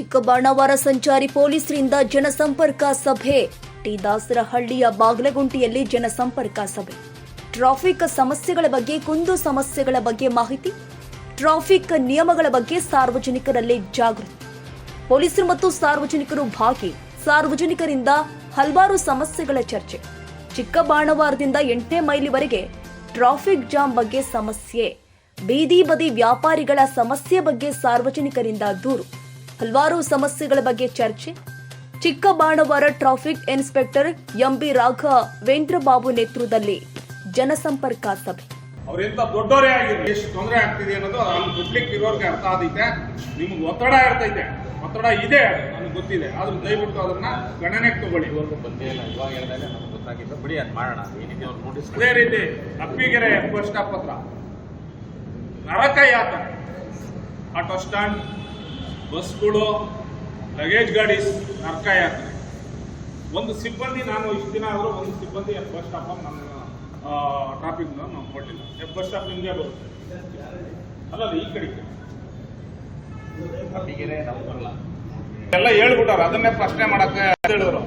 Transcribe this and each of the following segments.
ಚಿಕ್ಕಬಾಣಾವರ ಸಂಚಾರಿ ಪೊಲೀಸರಿಂದ ಜನಸಂಪರ್ಕ ಸಭೆ. ಟಿ ದಾಸರಹಳ್ಳಿಯ ಬಾಗಲಗುಂಟಿಯಲ್ಲಿ ಜನಸಂಪರ್ಕ ಸಭೆ. ಟ್ರಾಫಿಕ್ ಸಮಸ್ಯೆಗಳ ಬಗ್ಗೆ, ಕುಂದು ಸಮಸ್ಯೆಗಳ ಬಗ್ಗೆ ಮಾಹಿತಿ, ಟ್ರಾಫಿಕ್ ನಿಯಮಗಳ ಬಗ್ಗೆ ಸಾರ್ವಜನಿಕರಲ್ಲಿ ಜಾಗೃತಿ. ಪೊಲೀಸರು ಮತ್ತು ಸಾರ್ವಜನಿಕರು ಭಾಗಿ. ಸಾರ್ವಜನಿಕರಿಂದ ಹಲವಾರು ಸಮಸ್ಯೆಗಳ ಚರ್ಚೆ. ಚಿಕ್ಕಬಾಣಾವರದಿಂದ 8ನೇ ಮೈಲಿವರೆಗೆ ಟ್ರಾಫಿಕ್ ಜಾಮ್ ಬಗ್ಗೆ ಸಮಸ್ಯೆ. ಬೀದಿ ಬದಿ ವ್ಯಾಪಾರಿಗಳ ಸಮಸ್ಯೆ ಬಗ್ಗೆ ಸಾರ್ವಜನಿಕರಿಂದ ದೂರು. ಹಲವಾರು ಸಮಸ್ಯೆಗಳ ಬಗ್ಗೆ ಚರ್ಚೆ. Chikkabanavara traffic inspector MB Raghavendra Babu ನೇತೃತ್ವದಲ್ಲಿ ಜನಸಂಪರ್ಕ ಸಭೆ. ಅವರಿಂದ ದೊಡ್ಡವರೇ ಆಗಿರ್ಲಿ, ಎಷ್ಟು ತೊಂದರೆ ಆಗ್ತಿದೆ ಅನ್ನೋದು ಅಲ್ಲಿ ಪಬ್ಲಿಕ್ ಇರೋರಿಗೆ ಅರ್ಥ ಆದೈತೆ. ನಿಮ್ಗೆ ಒತ್ತಡ ಇರ್ತೈತೆ, ಒತ್ತಡ ಇದೆ, ನನಗೆ ಗೊತ್ತಿದೆ. ಆದ್ರೂ ದಯವಿಟ್ಟು ಅದನ್ನ ಗಣನೆಗೆ ತಗೊಳ್ಳಿ. ಇವ್ರಿಗೂ ಬಂದೇ ಇಲ್ಲ, ಇವಾಗ ಹೇಳಿದಾಗ ನಮ್ಗೆ ಗೊತ್ತಾಗಿದ್ದು. ಬಿಡಿ, ಅದು ಮಾಡೋಣ. ಏನಿದೆ ಅವ್ರು ನೋಟಿಸ್. ಅದೇ ರೀತಿ ಅಪ್ಪಿಗೆರೆ ಬಸ್ ಸ್ಟಾಪ್ ಹತ್ರ ನರಕ ಯಾತ್ರೆ, ಆಟೋ ಸ್ಟ್ಯಾಂಡ್, ಬಸ್ಗಳು, ಲಗೇಜ್ ಗಾಡಿ ನರಕ ಯಾತ್ರೆ. ಒಂದು ಸಿಬ್ಬಂದಿ, ನಾನು ಇಷ್ಟು ದಿನ ಆದರೂ ಒಂದು ಸಿಬ್ಬಂದಿ ಬಸ್ ಸ್ಟಾಪ್ ನನ್ನ ಟ್ರಾಫಿಕ್ ನಾವು ಕೊಟ್ಟಿಲ್ಲ. ಬಸ್ ಸ್ಟಾಪ್ ನಿಮಗೆ ಬರುತ್ತೆ ಅಲ್ಲ, ಈ ಕಡೆಗೆ ಅಪ್ಪಿಗೆರೆ ನಾವು ಬರಲ್ಲ ಎಲ್ಲ ಹೇಳ್ಬಿಟ್ಟಾರ. ಅದನ್ನೇ ಪ್ರಶ್ನೆ ಮಾಡಕ್ಕೆ ಹೇಳಿದ್ರು.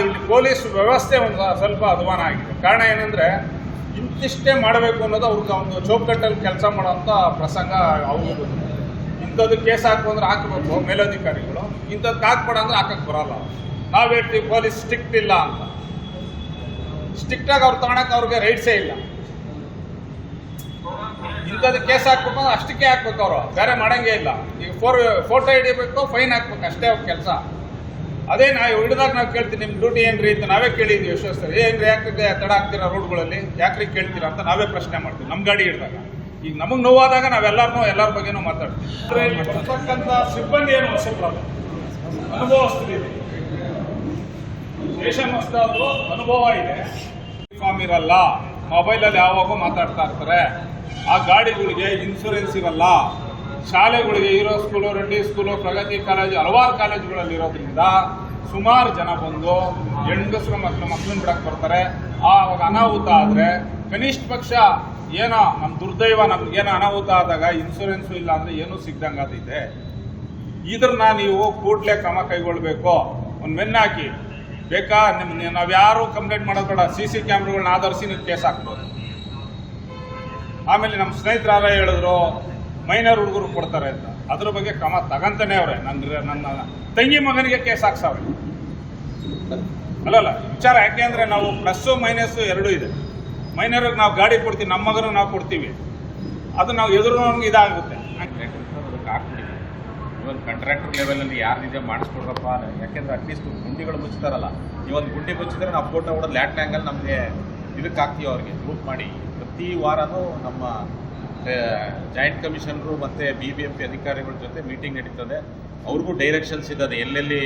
ಇಲ್ಲಿ ಪೊಲೀಸ್ ವ್ಯವಸ್ಥೆ ಒಂದು ಸ್ವಲ್ಪ ಅಧ್ವಾನ ಆಗಿದೆ. ಕಾರಣ ಏನಂದ್ರೆ, ಇಂತಿಷ್ಟೇ ಮಾಡಬೇಕು ಅನ್ನೋದು ಅವ್ರಿಗೆ ಒಂದು ಚೌಕಟ್ಟಲ್ಲಿ ಕೆಲಸ ಮಾಡೋಂಥ ಪ್ರಸಂಗ ಅವ್ರಿಗೂ. ಇಂಥದ್ದು ಕೇಸ್ ಹಾಕು ಅಂದ್ರೆ ಹಾಕಬೇಕು ಮೇಲಧಿಕಾರಿಗಳು, ಇಂಥದ್ದು ಹಾಕ್ಬೇಡ ಅಂದ್ರೆ ಹಾಕಕ್ಕೆ ಬರಲ್ಲ. ನಾವು ಹೇಳ್ತೀವಿ ಪೊಲೀಸ್ ಸ್ಟ್ರಿಕ್ಟ್ ಇಲ್ಲ ಅಂತ. ಸ್ಟ್ರಿಕ್ಟಾಗಿ ಅವ್ರು ತಗೊಳಕ್ಕೆ ಅವ್ರಿಗೆ ರೈಟ್ಸೇ ಇಲ್ಲ. ಇಂಥದ್ದು ಕೇಸ್ ಹಾಕ್ಬೇಕು ಅಂದ್ರೆ ಅಷ್ಟಕ್ಕೆ ಹಾಕ್ಬೇಕು, ಅವರು ಬೇರೆ ಮಾಡಂಗೇ ಇಲ್ಲ. ಈಗ ಫೋಟೋ ಹಿಡಿಬೇಕು, ಫೈನ್ ಹಾಕ್ಬೇಕು, ಅಷ್ಟೇ ಅವ್ರ ಕೆಲಸ. ಅದೇ ನಾವು ಹಿಡಿದಾಗ ನಾವು ಕೇಳ್ತೀವಿ, ನಿಮ್ಮ ಡ್ಯೂಟಿ ಏನ್ರಿ ಅಂತ ನಾವೇ ಕೇಳಿದ್ವಿ. ವಿಶ್ವಸ್ತರು ಏನ್ರಿ, ಯಾಕೆ ತಡ ಆಗ್ತೀರಾ ರೋಡ್ಗಳಲ್ಲಿ, ಯಾಕ್ರಿ ಕೇಳ್ತೀರಾ ಅಂತ ನಾವೇ ಪ್ರಶ್ನೆ ಮಾಡ್ತೀವಿ ನಮ್ಮ ಗಾಡಿ ಹಿಡಿದಾಗ. ಈಗ ನಮಗೆ ನೋವಾದಾಗ ಎಲ್ಲರ ಬಗ್ಗೆನೂ ಮಾತಾಡ್ತೀವಿ. ಇಲ್ಲಿ ಬರ್ತಕ್ಕಂಥ ಸಿಬ್ಬಂದಿ ಏನು ಅನ್ಸಿಲ್ಲ, ಅನುಭವಸ್ಥರಿದೆ. ಸ್ಟೇಷನ್ ಹೊಸದಾದ್ರು ಅನುಭವ ಇದೆ. ಯೂನಿಫಾರ್ಮ್ ಇರಲ್ಲ, ಮೊಬೈಲಲ್ಲಿ ಯಾವಾಗೂ ಮಾತಾಡ್ತಾ ಇರ್ತಾರೆ. ಆ ಗಾಡಿಗಳಿಗೆ ಇನ್ಶೂರೆನ್ಸ್ ಇರಲ್ಲ. ಶಾಲೆಗಳಿಗೆ ಇರೋ ಸ್ಕೂಲು, ರೆಡ್ಡಿ ಸ್ಕೂಲು, ಪ್ರಗತಿ ಕಾಲೇಜು, ಹಲವಾರು ಕಾಲೇಜುಗಳಲ್ಲಿ ಇರೋದ್ರಿಂದ ಸುಮಾರು ಜನ ಬಂದು ಹೆಂಗಸರು ಮಕ್ಕಳನ್ನ ಬಿಡಕ್ಕೆ ಬರ್ತಾರೆ. ಆವಾಗ ಅನಾಹುತ ಆದರೆ ಕನಿಷ್ಠ ಪಕ್ಷ ಏನೋ ನಮ್ಮ ದುರ್ದೈವ, ನಮ್ಗೇನೋ ಅನಾಹುತ ಆದಾಗ ಇನ್ಶೂರೆನ್ಸು ಇಲ್ಲ ಅಂದರೆ ಏನೂ ಸಿಗ್ದಂಗೆ ಆದೈತೆ. ಇದ್ರನ್ನ ನೀವು ಕೂಡಲೇ ಕ್ರಮ ಕೈಗೊಳ್ಬೇಕು. ಒಂದು ಮೆನ್ನಾಕಿ ಬೇಕಾ, ನಾವು ಯಾರು ಕಂಪ್ಲೇಂಟ್ ಮಾಡೋದು ಬೇಡ. CC ಕ್ಯಾಮ್ರಾಗಳನ್ನ ಆಧರಿಸಿ ನೀವು ಕೇಸ್ ಹಾಕ್ಬೋದು. ಆಮೇಲೆ ನಮ್ಮ ಸ್ನೇಹಿತರಾರ ಹೇಳಿದ್ರು ಮೈನರ್ ಹುಡುಗರು ಕೊಡ್ತಾರೆ ಅಂತ. ಅದ್ರ ಬಗ್ಗೆ ಕ್ರಮ ತಗಂತಾನೆ ಅವ್ರೆ. ನನ್ನ ತಂಗಿ ಮಗನಿಗೆ ಕೇಸ್ ಹಾಕ್ಸವ್ರೆ. ಅಲ್ಲಲ್ಲ ವಿಚಾರ. ಯಾಕೆ ಅಂದರೆ ನಾವು ಪ್ಲಸ್ಸು ಮೈನಸ್ಸು ಎರಡೂ ಇದೆ. ಮೈನರ್ಗೆ ನಾವು ಗಾಡಿ ಕೊಡ್ತೀವಿ, ನಮ್ಮ ಮಗನ ನಾವು ಕೊಡ್ತೀವಿ. ಅದು ನಾವು ಎದುರು ನಮ್ಗೆ ಇದಾಗುತ್ತೆ. ಹಾಕ್ಬಿಟ್ಟಿದ್ದೀವಿ. ಇವನ್ ಕಾಂಟ್ರಾಕ್ಟರ್ ಲೆವೆಲಲ್ಲಿ ಯಾರಿದೆ ಮಾಡಿಸ್ಕೊಡ್ರಪ್ಪ. ಯಾಕೆಂದ್ರೆ ಅಟ್ಲೀಸ್ಟ್ ಗುಂಡಿಗಳು ಮುಚ್ತಾರಲ್ಲ, ಇವೊಂದು ಗುಂಡಿ ಮುಚ್ಚಿದ್ರೆ ನಾವು ಫೋಟೋ ಹೊಡೆದು ಲ್ಯಾಟ್ ಆ್ಯಂಗಲ್ ನಮಗೆ ಇದಕ್ಕೆ ಹಾಕ್ತೀವಿ. ಅವ್ರಿಗೆ ಗ್ರೂಪ್ ಮಾಡಿ ಪ್ರತಿ ವಾರನೂ ನಮ್ಮ ಜಾಯಿಂಟ್ ಕಮಿಷನರು ಮತ್ತು BBMP ಅಧಿಕಾರಿಗಳ ಜೊತೆ ಮೀಟಿಂಗ್ ನಡೀತದೆ. ಅವ್ರಿಗೂ ಡೈರೆಕ್ಷನ್ಸ್ ಇದ್ದದೆ, ಎಲ್ಲೆಲ್ಲಿ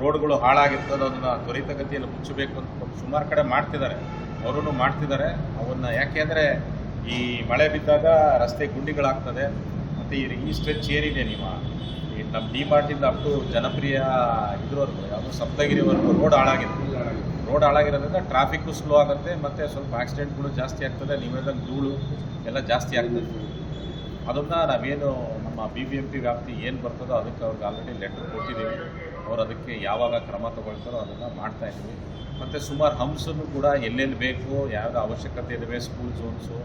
ರೋಡ್ಗಳು ಹಾಳಾಗಿರ್ತದೆ ಅದನ್ನು ತ್ವರಿತಗತಿಯಲ್ಲಿ ಮುಚ್ಚಬೇಕು ಅಂತ ಸುಮಾರು ಕಡೆ ಮಾಡ್ತಿದ್ದಾರೆ. ಅವರೂ ಮಾಡ್ತಿದ್ದಾರೆ ಅವನ್ನ. ಯಾಕೆ ಅಂದರೆ ಈ ಮಳೆ ಬಿದ್ದಾಗ ರಸ್ತೆ ಗುಂಡಿಗಳಾಗ್ತದೆ. ಮತ್ತು ಈ ಸ್ಟ್ರೆಚ್ ಏನಿದೆ ನಮ್ಮ ಡಿಮಾರ್ಟಿಂದ ಅಪ್ ಟು ಜನಪ್ರಿಯ ಇದ್ರವರೆಗೂ, ಯಾವುದು ಸಪ್ತಗಿರಿವರೆಗೂ ರೋಡ್ ಹಾಳಾಗಿರೋದ್ರಿಂದ ಟ್ರಾಫಿಕ್ಕು ಸ್ಲೋ ಆಗುತ್ತೆ. ಮತ್ತು ಸ್ವಲ್ಪ ಆಕ್ಸಿಡೆಂಟ್ಗಳು ಜಾಸ್ತಿ ಆಗ್ತದೆ. ನೀವೆಲ್ಲ ಧೂಳು ಎಲ್ಲ ಜಾಸ್ತಿ ಆಗ್ತದೆ. ಅದನ್ನು ನಾವೇನು ನಮ್ಮ BBMP ವ್ಯಾಪ್ತಿ ಏನು ಬರ್ತದೋ ಅದಕ್ಕೆ ಅವ್ರಿಗೆ ಆಲ್ರೆಡಿ ಲೆಟರ್ ಕೊಟ್ಟಿದ್ದೀವಿ. ಅವ್ರು ಅದಕ್ಕೆ ಯಾವಾಗ ಕ್ರಮ ತಗೊಳ್ತಾರೋ ಅದನ್ನು ಮಾಡ್ತಾಯಿದ್ದೀವಿ. ಮತ್ತು ಸುಮಾರು ಹಂಸನ್ನು ಕೂಡ ಎಲ್ಲೆಲ್ಲಿ ಬೇಕು, ಯಾವ್ದು ಅವಶ್ಯಕತೆ ಇದ್ದಾವೆ, ಸ್ಕೂಲ್ ಝೋನ್ಸು,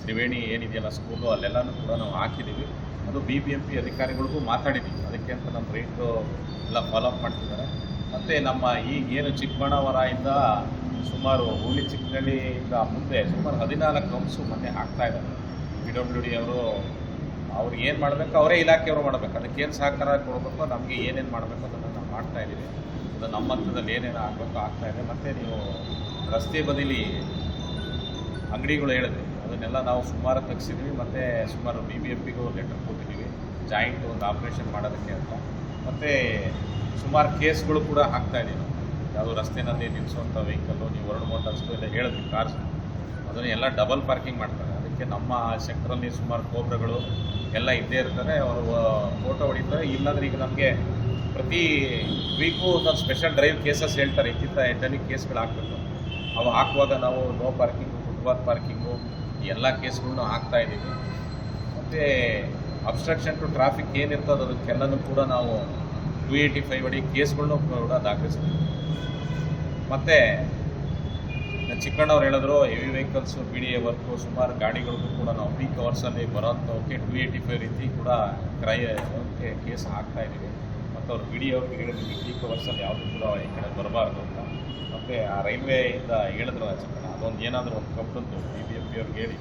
ತ್ರಿವೇಣಿ ಏನಿದೆಯಲ್ಲ ಸ್ಕೂಲು, ಅಲ್ಲೆಲ್ಲನೂ ಕೂಡ ನಾವು ಹಾಕಿದ್ದೀವಿ. ಅದು BBMP ಅಧಿಕಾರಿಗಳಿಗೂ ಮಾತಾಡಿದ್ದೀವಿ. ಅದಕ್ಕೆ ಅಂತ ನಮ್ಮ ರೈತರು ಎಲ್ಲ ಫಾಲೋಅಪ್ ಮಾಡ್ತಿದ್ದಾರೆ. ಮತ್ತು ನಮ್ಮ ಏನು ಚಿಕ್ಕಬಾಣಾವರದಿಂದ ಸುಮಾರು ಹುಳಿ ಚಿಕ್ಕನಳ್ಳಿಯಿಂದ ಮುಂದೆ ಸುಮಾರು 14 ಹಂಸು ಮೊನ್ನೆ ಹಾಕ್ತಾಯಿದ್ದಾರೆ. PWD ಅವರು ಅವ್ರಿಗೆ ಏನು ಮಾಡಬೇಕು ಅವರೇ ಇಲಾಖೆಯವರು ಮಾಡಬೇಕು. ಅದಕ್ಕೆ ಏನು ಸಹಕಾರ ಕೊಡಬೇಕು, ನಮಗೆ ಏನೇನು ಮಾಡಬೇಕು ಅದನ್ನು ನಾವು ಮಾಡ್ತಾಯಿದ್ದೀವಿ. ಅದು ನಮ್ಮ ಹಂತದಲ್ಲಿ ಏನೇನು ಆಗಬೇಕು ಆಗ್ತಾಯಿದೆ. ಮತ್ತು ನೀವು ರಸ್ತೆ ಬದಿಲಿ ಅಂಗಡಿಗಳು ಹೇಳಿದ್ವಿ, ಅದನ್ನೆಲ್ಲ ನಾವು ಸುಮಾರು ತೆಗೆಸಿದ್ವಿ. ಮತ್ತು ಸುಮಾರು BBMPಗೂ ಲೆಟರ್ ಕೊಟ್ಟಿದ್ದೀವಿ, ಜಾಯಿಂಟ್ ಒಂದು ಆಪ್ರೇಷನ್ ಮಾಡೋದಕ್ಕೆ ಅಂತ. ಮತ್ತು ಸುಮಾರು ಕೇಸ್ಗಳು ಕೂಡ ಹಾಕ್ತಾಯಿದ್ದೀವಿ. ಯಾವುದೋ ರಸ್ತೆಯಲ್ಲಿ ನಿಲ್ಲಿಸುವಂಥ ವೆಹಿಕಲ್ಲು, ನೀವು ವರ್ಡ್ ಮೋಟರ್ಸ್ಗಳು ಎಲ್ಲ ಹೇಳಿದ್ವಿ, ಕಾರ್ಸ್, ಅದನ್ನು ಎಲ್ಲ ಡಬಲ್ ಪಾರ್ಕಿಂಗ್ ಮಾಡ್ತಾರೆ. ಅದಕ್ಕೆ ನಮ್ಮ ಸೆಕ್ಟ್ರಲ್ಲಿ ಸುಮಾರು ಕೋಬ್ರಗಳು ಎಲ್ಲ ಇದ್ದೇ ಇರ್ತಾರೆ. ಅವರು ಫೋಟೋ ಹೊಡಿತಾರೆ. ಇಲ್ಲಾಂದರೆ ಈಗ ನಮಗೆ ಪ್ರತಿ ವೀಕು ಒಂದೊಂದು ಸ್ಪೆಷಲ್ ಡ್ರೈವ್ ಕೇಸಸ್ ಹೇಳ್ತಾರೆ. ಇಂತಿಂಥ ಎಂಟಲ್ಲಿ ಕೇಸ್ಗಳು ಹಾಕಬೇಕು. ಅವು ಹಾಕುವಾಗ ನಾವು ನೋ ಪಾರ್ಕಿಂಗು, ಫುಟ್ಪಾತ್ ಪಾರ್ಕಿಂಗು, ಈ ಎಲ್ಲ ಕೇಸ್ಗಳನ್ನೂ ಹಾಕ್ತಾಯಿದ್ದೀವಿ. ಮತ್ತು ಅಬ್ಸ್ಟ್ರಕ್ಷನ್ ಟು ಟ್ರಾಫಿಕ್ ಏನಿರ್ತದೆ ಅದಕ್ಕೆಲ್ಲನೂ ಕೂಡ ನಾವು 285 ಅಡಿ ಕೇಸ್ಗಳನ್ನು ಕೂಡ ದಾಖಲಿಸ್ತೀವಿ. ಮತ್ತು ಚಿಕ್ಕಣ್ಣವ್ರು ಹೇಳಿದ್ರು ಹೆವಿ ವೆಹಿಕಲ್ಸು BDA ವರ್ಕು ಸುಮಾರು ಗಾಡಿಗಳಿಗೂ ಕೂಡ ನಾವು ಪೀಕ್ ಅವರ್ಸಲ್ಲಿ ಬರೋಂಥವಕ್ಕೆ 285 ರೀತಿ ಕೂಡ ಕ್ರಯಕ್ಕೆ ಕೇಸ್ ಹಾಕ್ತಾ ಇದ್ದೀವಿ. ಮತ್ತು ಅವ್ರು BDA ಅವ್ರಿಗೆ ಹೇಳಿದ್ವಿ ಪೀಕ್ ಅವರ್ಸಲ್ಲಿ ಯಾವುದೂ ಕೂಡ ಈ ಕಡೆ ಬರಬಾರ್ದು ಅಂತ. ಮತ್ತು ಆ ರೈಲ್ವೆಯಿಂದ ಹೇಳಿದ್ರು ಚಿಕ್ಕಣ್ಣ ಅದೊಂದು ಏನಾದರೂ ಒಂದು ಕಂಪ್ನಿದ್ದು BBMP ಅವ್ರಿಗೆ ಹೇಳಿ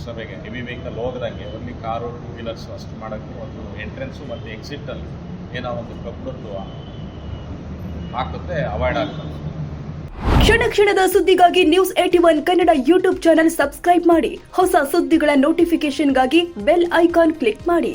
ಸಭೆಗೆ ಹೆವಿ ವೆಹಿಕಲ್ ಹೋಗದಂಗೆ ಓನ್ಲಿ ಕಾರು 2 ವೀಲರ್ಸು ಅಷ್ಟು ಮಾಡೋಕ್ಕೆ ಒಂದು ಎಂಟ್ರೆನ್ಸು ಮತ್ತು ಎಕ್ಸಿಟಲ್ಲಿ ಏನೋ ಒಂದು ಕಂಪ್ನಿದ್ದು ಹಾಕಿದ್ರೆ ಅವಾಯ್ಡ್ ಆಗ್ತದೆ. ಕ್ಷಣ ಕ್ಷಣದ ಸುದ್ದಿಗಾಗಿ news 81 Kannada YouTube channel subscribe ಮಾಡಿ. ಹೊಸ ಸುದ್ದಿಗಳ ನೋಟಿಫಿಕೇಶನ್ಗಾಗಿ ಬೆಲ್ ಐಕಾನ್ ಕ್ಲಿಕ್ ಮಾಡಿ.